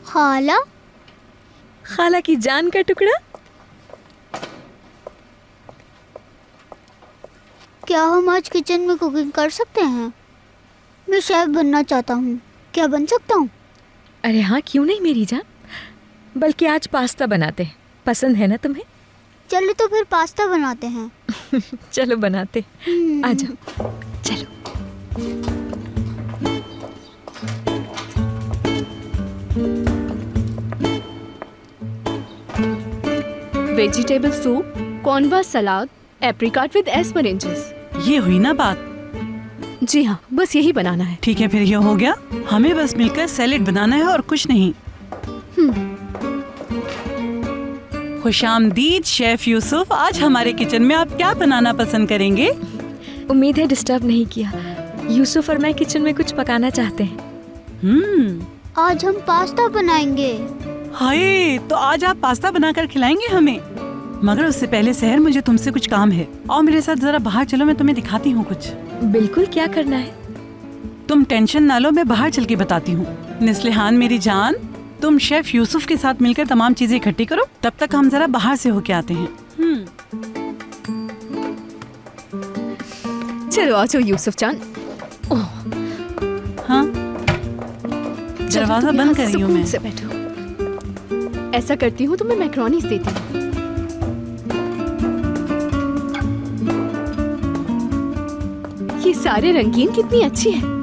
खाला? खाला की जान का टुकड़ा। क्या हम आज किचन में कुकिंग कर सकते हैं? मैं शेफ बनना चाहता हूँ, क्या बन सकता हूँ? अरे हाँ, क्यों नहीं मेरी जान। बल्कि आज पास्ता बनाते हैं, पसंद है ना तुम्हें? चलो तो फिर पास्ता बनाते हैं। चलो बनाते, आ जाओ। चलो। वेजिटेबल सूप, कॉर्नवा सलाद, एप्रिकॉट विद एस्परेंजेस। ये हुई ना बात? जी हाँ, बस यही बनाना है। ठीक है, फिर ये हो गया। हमें बस मिलकर सैलेड बनाना है और कुछ नहीं। खुशामदीद शेफ यूसुफ, आज हमारे किचन में आप क्या बनाना पसंद करेंगे? उम्मीद है डिस्टर्ब नहीं किया। यूसुफ और मैं किचन में कुछ पकाना चाहते हैं। आज हम पास्ता बनाएंगे। हाय, तो आज आप पास्ता बनाकर खिलाएंगे हमें? मगर उससे पहले सहर, मुझे तुमसे कुछ काम है। और मेरे साथ जरा बाहर चलो, मैं तुम्हें दिखाती हूँ कुछ। बिल्कुल, क्या करना है? तुम टेंशन ना लो, मैं बाहर चल के बताती हूँ। निस्लिहान मेरी जान, तुम शेफ यूसुफ के साथ मिलकर तमाम चीजें इकट्ठी करो, तब तक हम जरा बाहर से होके आते हैं। चलो आ जाओ यूसुफ जान। हाँ, दरवाजा बंद कर रही हूँ मैं। से बैठो। ऐसा करती हूँ तो मैं मैक्रोनीस देती हूँ। ये सारे रंगीन कितनी अच्छी है।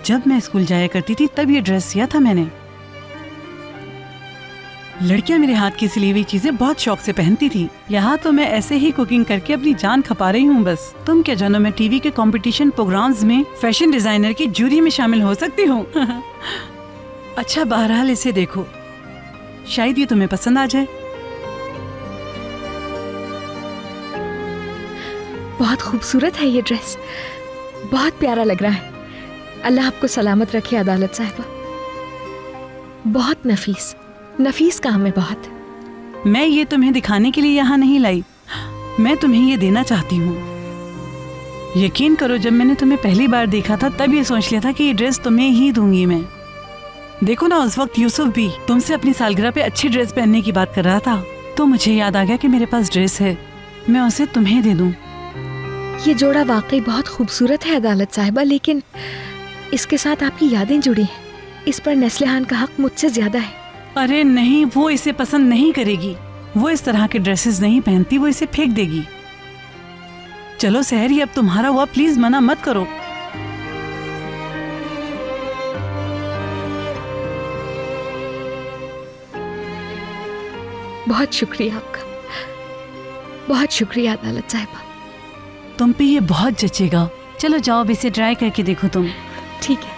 जब मैं स्कूल जाया करती थी तब ये ड्रेस सिया था मैंने। लड़कियां मेरे हाथ की सिली हुई चीजें बहुत शौक से पहनती थी। यहाँ तो मैं ऐसे ही कुकिंग करके अपनी जान खपा रही हूँ बस। तुम क्या जानो, मैं टीवी के कंपटीशन प्रोग्राम्स में फैशन डिजाइनर की जूरी में शामिल हो सकती हूँ। अच्छा, बहरहाल इसे देखो, शायद ये तुम्हें पसंद आ जाए। बहुत खूबसूरत है ये ड्रेस, बहुत प्यारा लग रहा है। अल्लाह आपको सलामत रखे अदालत साहिबा। बहुत नफीस काम है बहुत। मैं ये तुम्हें दिखाने के लिए यहाँ नहीं लाई, मैं तुम्हें ये देना चाहती हूँ। यकीन करो, जब मैंने तुम्हें पहली बार देखा था तब ये सोच लिया था कि ये ड्रेस तुम्हें ही दूंगी मैं। देखो ना, उस वक्त यूसुफ भी तुमसे अपनी सालगिरह पे अच्छी ड्रेस पहनने की बात कर रहा था, तो मुझे याद आ गया कि मेरे पास ड्रेस है, मैं उसे तुम्हें दे दूं। ये जोड़ा वाकई बहुत खूबसूरत है अदालत साहिबा, लेकिन इसके साथ आपकी यादें जुड़ी हैं। इस पर नेस्लिहान का हक मुझसे ज्यादा है। अरे नहीं, वो इसे पसंद नहीं करेगी। वो इस तरह के ड्रेसेस नहीं पहनती, वो इसे फेंक देगी। चलो सहरी, अब तुम्हारा हुआ, प्लीज मना मत करो। बहुत शुक्रिया आपका, बहुत शुक्रिया अदालत साहिबा। तुम पे ये बहुत जचेगा। चलो जाओ, अब इसे ट्राई करके देखो तुम। ठीक है।